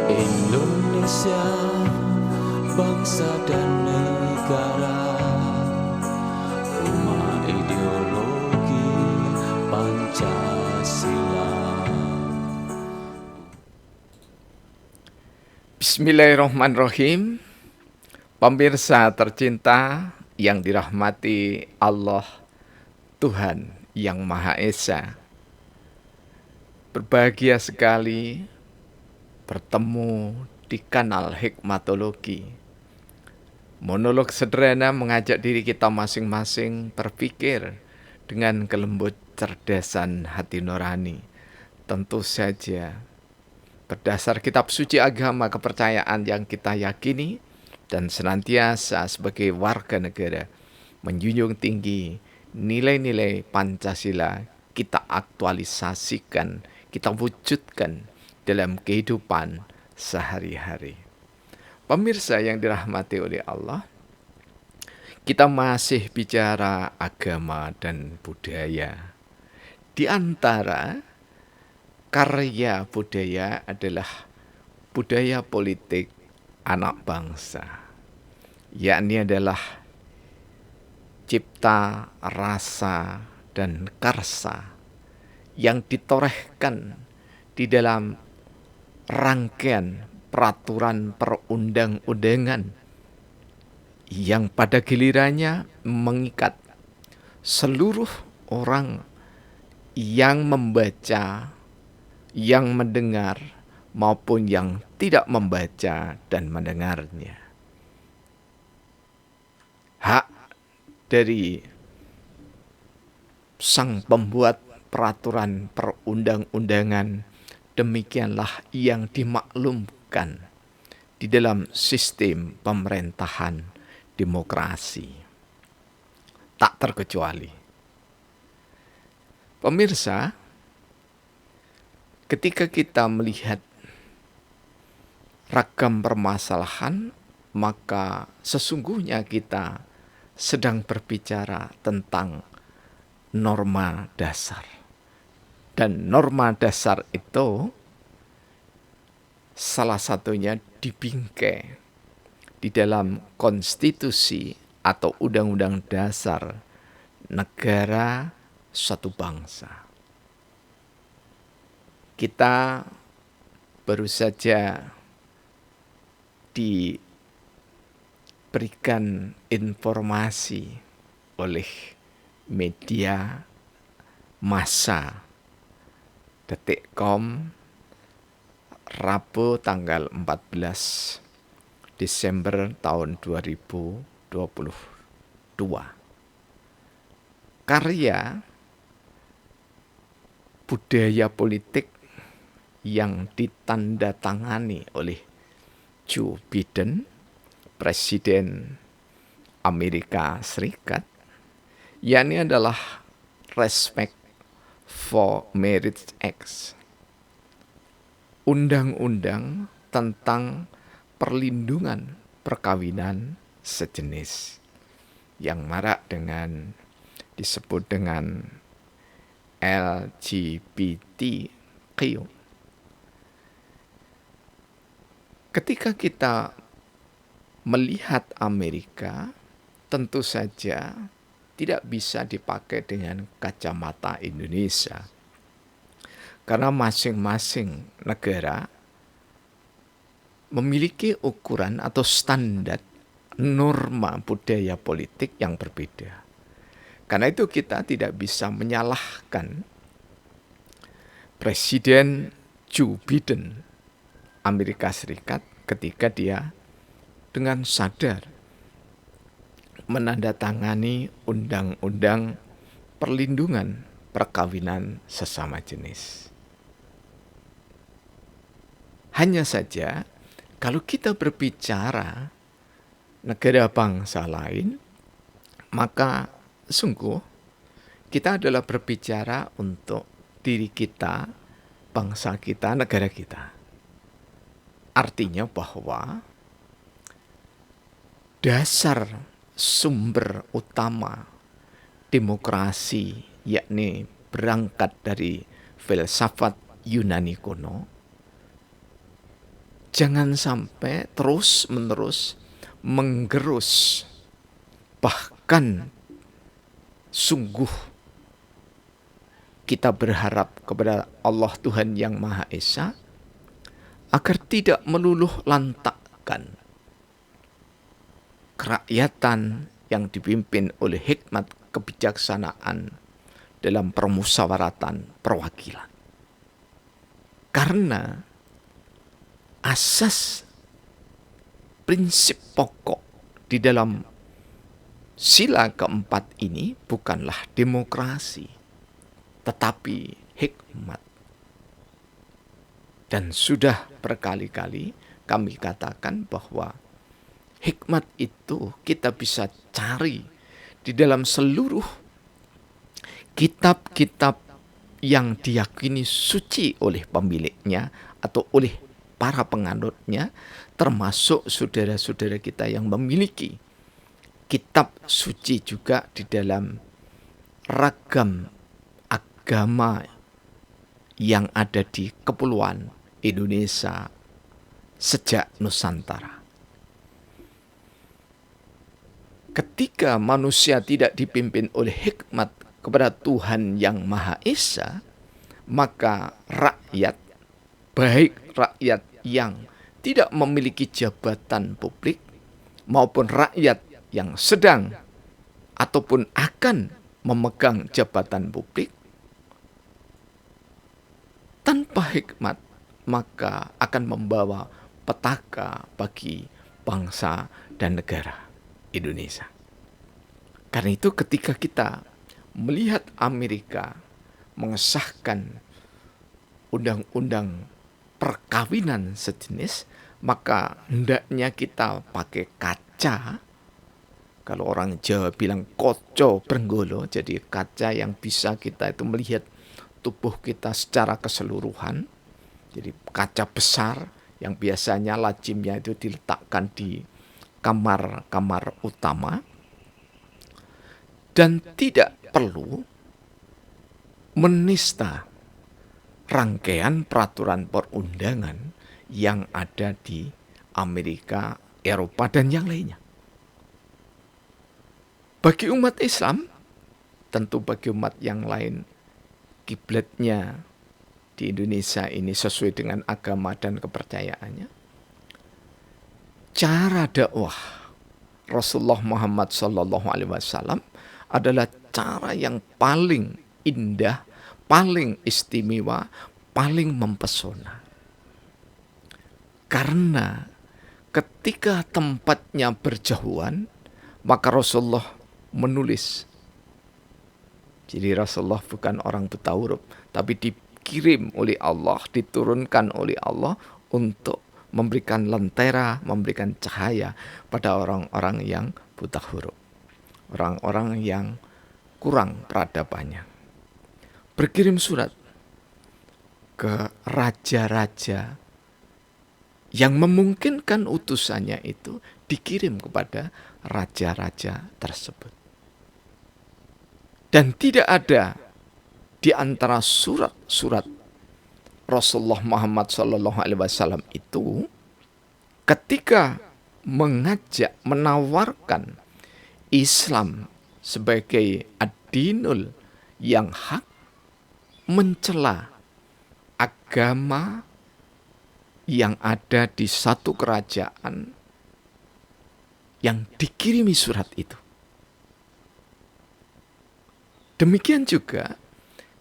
Indonesia, bangsa dan negara, rumah ideologi Pancasila. Bismillahirrahmanirrahim. Pemirsa tercinta yang dirahmati Allah, Tuhan yang Maha Esa. Berbahagia sekali bertemu di kanal Hikmatologi. Monolog sederhana mengajak diri kita masing-masing berpikir dengan kelembut cerdasan hati nurani. Tentu saja berdasar kitab suci agama kepercayaan yang kita yakini dan senantiasa sebagai warga negara menjunjung tinggi nilai-nilai Pancasila kita aktualisasikan, kita wujudkan dalam kehidupan sehari-hari. Pemirsa yang dirahmati oleh Allah, kita masih bicara agama dan budaya. Di antara karya budaya adalah budaya politik anak bangsa, yakni adalah cipta, rasa, dan karsa yang ditorehkan di dalam rangkaian peraturan perundang-undangan yang pada gilirannya mengikat seluruh orang yang membaca, yang mendengar, maupun yang tidak membaca dan mendengarnya. Hak dari sang pembuat peraturan perundang-undangan demikianlah yang dimaklumkan di dalam sistem pemerintahan demokrasi. Tak terkecuali. Pemirsa, ketika kita melihat ragam permasalahan, maka sesungguhnya kita sedang berbicara tentang norma dasar. Dan norma dasar itu salah satunya dibingkai di dalam konstitusi atau undang-undang dasar negara suatu bangsa. Kita baru saja diberikan informasi oleh media massa Detik.com Rabu tanggal 14 Desember tahun 2022. Karya budaya politik yang ditandatangani oleh Joe Biden, Presiden Amerika Serikat, yakni adalah Respect for Marriage Act, undang-undang tentang perlindungan perkawinan sejenis yang marak disebut dengan LGBTQ. Ketika kita melihat Amerika, tentu saja tidak bisa dipakai dengan kacamata Indonesia. Karena masing-masing negara memiliki ukuran atau standar norma budaya politik yang berbeda. Karena itu kita tidak bisa menyalahkan Presiden Joe Biden Amerika Serikat ketika dia dengan sadar menandatangani undang-undang perlindungan perkawinan sesama jenis. Hanya saja kalau kita berbicara negara bangsa lain, maka sungguh kita adalah berbicara untuk diri kita, bangsa kita, negara kita. Artinya bahwa dasar sumber utama demokrasi, yakni berangkat dari filsafat Yunani kuno, jangan sampai terus-menerus menggerus, bahkan sungguh kita berharap kepada Allah Tuhan Yang Maha Esa agar tidak meluluh lantakkan kerakyatan yang dipimpin oleh hikmat kebijaksanaan dalam permusyawaratan perwakilan. Karena asas prinsip pokok di dalam sila keempat ini bukanlah demokrasi, tetapi hikmat. Dan sudah berkali-kali kami katakan bahwa hikmat itu kita bisa cari di dalam seluruh kitab-kitab yang diyakini suci oleh pemiliknya atau oleh para penganutnya, termasuk saudara-saudara kita yang memiliki kitab suci juga di dalam ragam agama yang ada di Kepulauan Indonesia sejak Nusantara. Ketika manusia tidak dipimpin oleh hikmat kepada Tuhan Yang Maha Esa, maka rakyat, baik rakyat yang tidak memiliki jabatan publik maupun rakyat yang sedang ataupun akan memegang jabatan publik, tanpa hikmat maka akan membawa petaka bagi bangsa dan negara Indonesia. Karena itu ketika kita melihat Amerika mengesahkan undang-undang perkawinan sejenis, maka hendaknya kita pakai kaca. Kalau orang Jawa bilang koco brenggolo, jadi kaca yang bisa kita itu melihat tubuh kita secara keseluruhan. Jadi kaca besar yang biasanya lajimnya itu diletakkan di kamar-kamar utama. Dan tidak perlu menista rangkaian peraturan perundangan yang ada di Amerika, Eropa, dan yang lainnya. Bagi umat Islam, tentu bagi umat yang lain, kiblatnya di Indonesia ini sesuai dengan agama dan kepercayaannya. Cara dakwah Rasulullah Muhammad SAW adalah cara yang paling indah, paling istimewa, paling mempesona. Karena ketika tempatnya berjauhan, maka Rasulullah menulis. Jadi Rasulullah bukan orang buta huruf, tapi dikirim oleh Allah, diturunkan oleh Allah untuk memberikan lentera, memberikan cahaya pada orang-orang yang buta huruf, orang-orang yang kurang peradabannya. Berkirim surat ke raja-raja yang memungkinkan utusannya itu dikirim kepada raja-raja tersebut. Dan tidak ada di antara surat-surat Rasulullah Muhammad SAW itu ketika mengajak, menawarkan Islam sebagai ad-dinul yang hak, mencela agama yang ada di satu kerajaan yang dikirimi surat itu. Demikian juga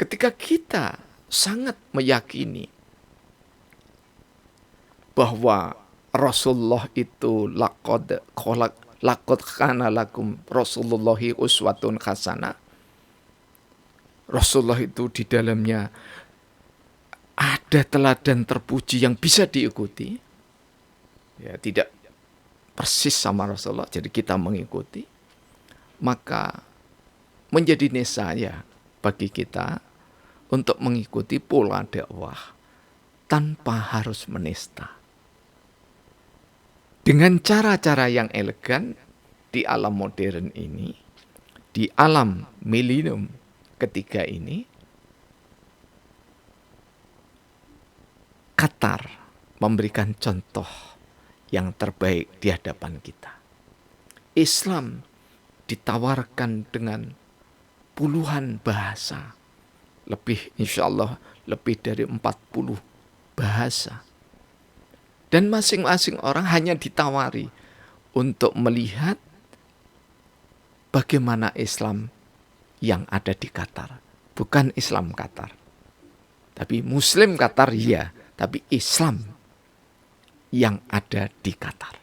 ketika kita sangat meyakini bahwa Rasulullah itu laqad kana lakum Rasulullahi uswatun hasanah. Rasulullah itu di dalamnya ada teladan terpuji yang bisa diikuti. Ya, tidak persis sama Rasulullah, jadi kita mengikuti. Maka menjadi niscaya bagi kita untuk mengikuti pola dakwah tanpa harus menista. Dengan cara-cara yang elegan di alam modern ini, di alam milenium ketiga ini, Qatar memberikan contoh yang terbaik di hadapan kita. Islam ditawarkan dengan puluhan bahasa, insya Allah lebih dari 40 bahasa. Dan masing-masing orang hanya ditawari untuk melihat bagaimana Islam yang ada di Qatar. Bukan Islam Qatar. Tapi Muslim Qatar iya, tapi Islam yang ada di Qatar.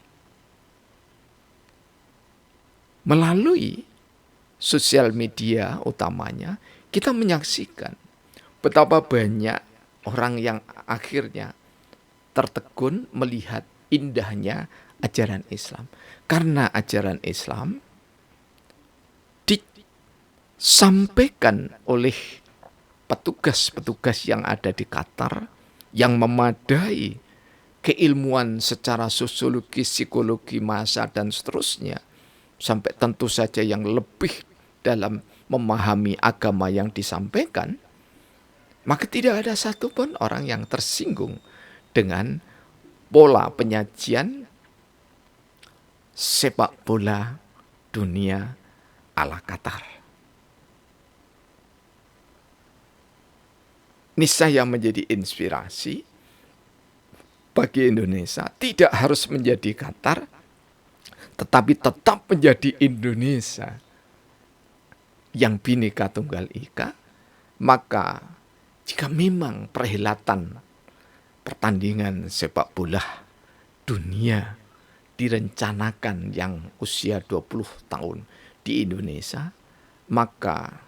Melalui sosial media utamanya, kita menyaksikan betapa banyak orang yang akhirnya tertegun melihat indahnya ajaran Islam. Karena ajaran Islam disampaikan oleh petugas-petugas yang ada di Qatar yang memadai keilmuan secara sosiologi, psikologi massa dan seterusnya, sampai tentu saja yang lebih dalam memahami agama yang disampaikan, maka tidak ada satupun orang yang tersinggung dengan pola penyajian sepak bola dunia ala Qatar. Niscaya menjadi inspirasi bagi Indonesia, tidak harus menjadi Qatar, tetapi tetap menjadi Indonesia yang Bhinneka Tunggal Ika. Maka jika memang perhelatan pertandingan sepak bola dunia direncanakan yang usia 20 tahun di Indonesia, maka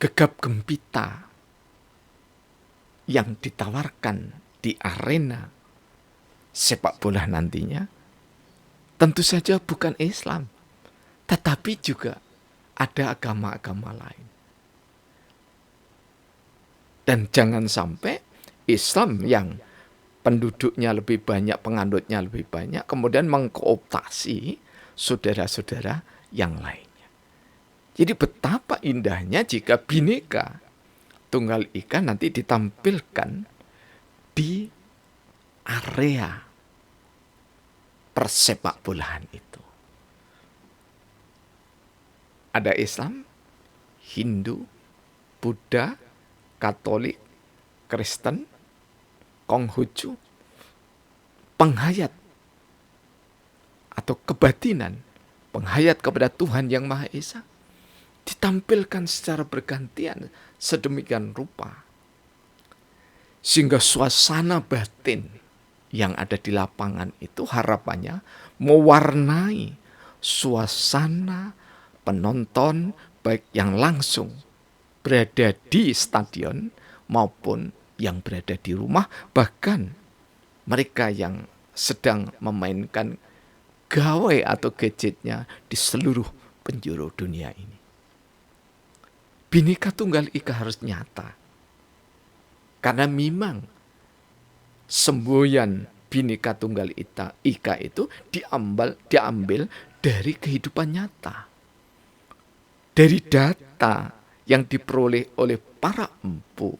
gegap gempita yang ditawarkan di arena sepak bola nantinya tentu saja bukan Islam, tetapi juga ada agama-agama lain. Dan jangan sampai Islam yang penduduknya lebih banyak, penganutnya lebih banyak, kemudian mengkooptasi saudara-saudara yang lainnya. Jadi betapa indahnya jika Bhinneka Tunggal Ika nanti ditampilkan di area persepak bolaan itu. Ada Islam, Hindu, Buddha, Katolik, Kristen, Konghucu, penghayat atau kebatinan, penghayat kepada Tuhan Yang Maha Esa, ditampilkan secara bergantian sedemikian rupa, sehingga suasana batin yang ada di lapangan itu harapannya mewarnai suasana penonton, baik yang langsung berada di stadion maupun yang berada di rumah, bahkan mereka yang sedang memainkan gawai atau gadgetnya di seluruh penjuru dunia ini. Bhinneka Tunggal Ika harus nyata. Karena memang semboyan Bhinneka Tunggal Ika itu diambil dari kehidupan nyata. Dari data yang diperoleh oleh para empu,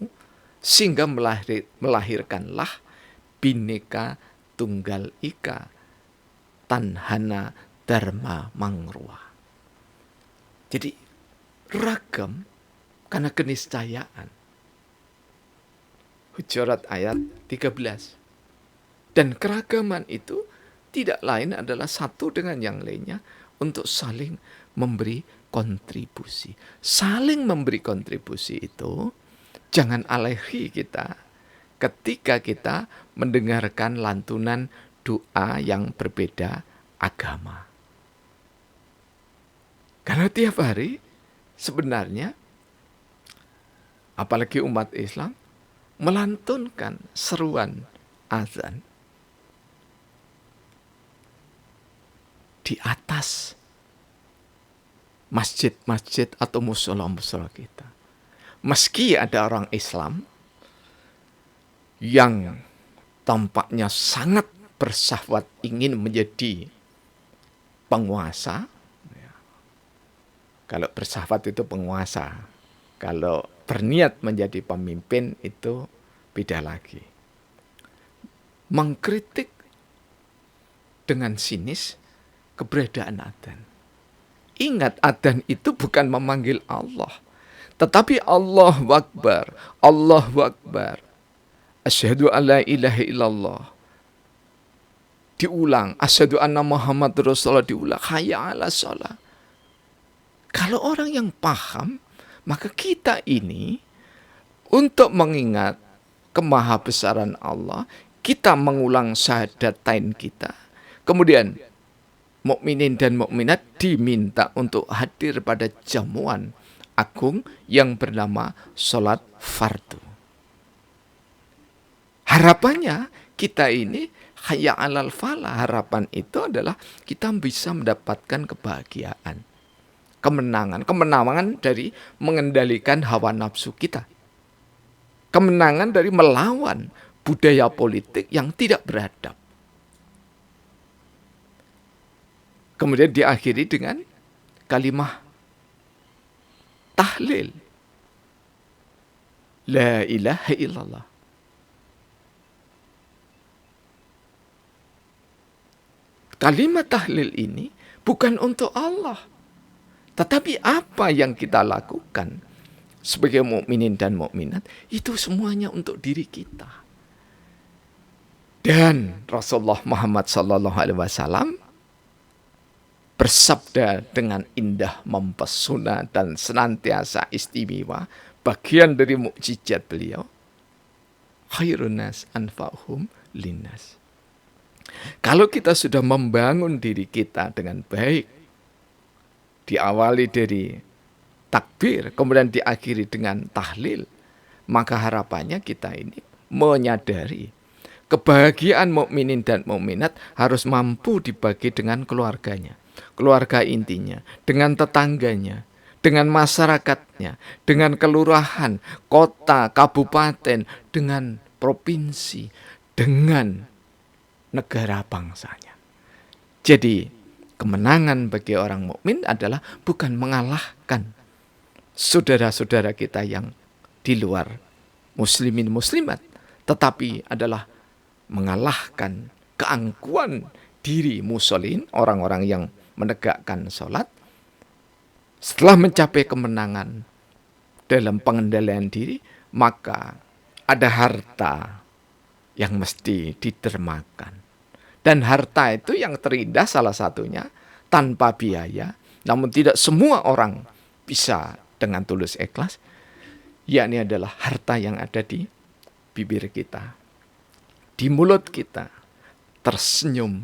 sehingga melahirkanlah Bhinneka Tunggal Ika, Tanhana Dharma Mangrua. Jadi ragam karena keniscayaan. Hujurat ayat 13. Dan keragaman itu tidak lain adalah satu dengan yang lainnya untuk saling memberi kontribusi. Saling memberi kontribusi itu jangan alehi kita ketika kita mendengarkan lantunan doa yang berbeda agama. Karena tiap hari sebenarnya, apalagi umat Islam, melantunkan seruan azan di atas masjid-masjid atau musola-musola kita. Meski ada orang Islam yang tampaknya sangat bersahwat ingin menjadi penguasa. Kalau bersahwat itu penguasa. Kalau berniat menjadi pemimpin itu beda lagi. mengkritik dengan sinis keberadaan adzan. Ingat, adzan itu bukan memanggil Allah, tetapi Allahu Akbar, Allahu Akbar. Asyhadu an la ilaha illallah. Diulang, asyhadu anna Muhammad Rasulullah, diulang, hayya 'ala shalah. Kalau orang yang paham, maka kita ini untuk mengingat kemahabesaran Allah, kita mengulang syahadatain kita. Kemudian mukminin dan mukminat diminta untuk hadir pada jamuan agung yang bernama sholat fardu. Harapannya kita ini hayya 'alal falah. Harapan itu adalah kita bisa mendapatkan kebahagiaan, kemenangan dari mengendalikan hawa nafsu kita, kemenangan dari melawan budaya politik yang tidak beradab. Kemudian diakhiri dengan kalimat tahlil, la ilaha illallah. Kalimat tahlil ini bukan untuk Allah, tetapi apa yang kita lakukan sebagai mukminin dan mukminat itu semuanya untuk diri kita. Dan Rasulullah Muhammad SAW bersabda dengan indah, mempesona dan senantiasa istimewa, bagian dari mukjizat beliau, khairun nas anfa'uhum linnas. Kalau kita sudah membangun diri kita dengan baik, diawali dari takbir, kemudian diakhiri dengan tahlil, maka harapannya kita ini menyadari kebahagiaan mukminin dan mukminat harus mampu dibagi dengan keluarganya, keluarga intinya, dengan tetangganya, dengan masyarakatnya, dengan kelurahan, kota, kabupaten, dengan provinsi, dengan negara bangsanya. Jadi kemenangan bagi orang mukmin adalah bukan mengalahkan saudara-saudara kita yang di luar muslimin muslimat, tetapi adalah mengalahkan keangkuhan diri muslimin, orang-orang yang menegakkan sholat. Setelah mencapai kemenangan dalam pengendalian diri, maka ada harta yang mesti ditermakan. Dan harta itu yang terindah salah satunya tanpa biaya, namun tidak semua orang bisa dengan tulus ikhlas, yakni adalah harta yang ada di bibir kita, di mulut kita, tersenyum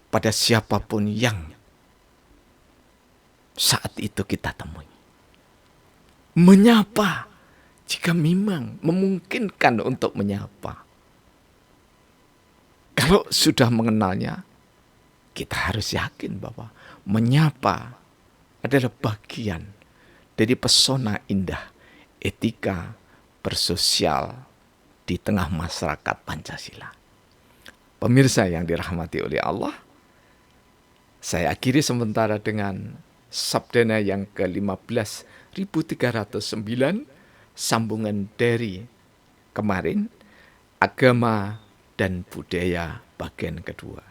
pada siapapun yang saat itu kita temui. Menyapa jika memang memungkinkan untuk menyapa. Kalau sudah mengenalnya, kita harus yakin bahwa menyapa adalah bagian dari pesona indah etika bersosial di tengah masyarakat Pancasila. Pemirsa yang dirahmati oleh Allah, saya akhiri sementara dengan sabdana yang ke-15 1309, sambungan dari kemarin, agama dan budaya bagian kedua.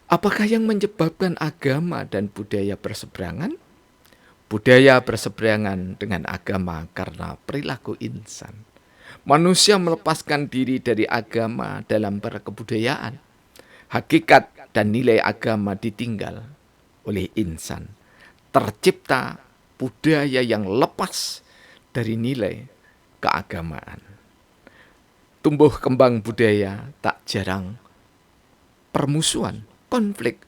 Apakah yang menyebabkan agama dan budaya berseberangan? Budaya berseberangan dengan agama karena perilaku insan. Manusia melepaskan diri dari agama dalam berkebudayaan. Hakikat dan nilai agama ditinggal oleh insan. Tercipta budaya yang lepas dari nilai keagamaan. Tumbuh kembang budaya tak jarang permusuhan, konflik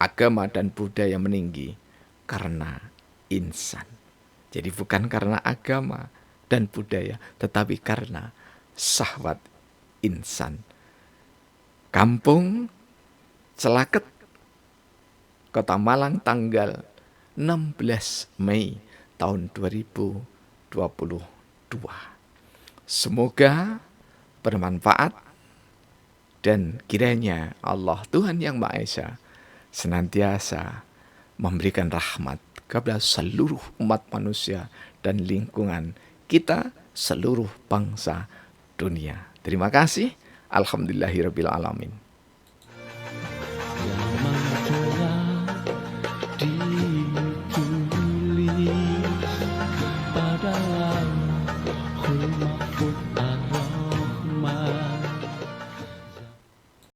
agama dan budaya meninggi karena insan. Jadi bukan karena agama dan budaya, tetapi karena syahwat insan. Kampung Celaket, Kota Malang, tanggal 16 Mei tahun 2022. Semoga bermanfaat dan kiranya Allah Tuhan Yang Maha Esa senantiasa memberikan rahmat kepada seluruh umat manusia dan lingkungan kita, seluruh bangsa dunia. Terima kasih. Alhamdulillahirabbil alamin.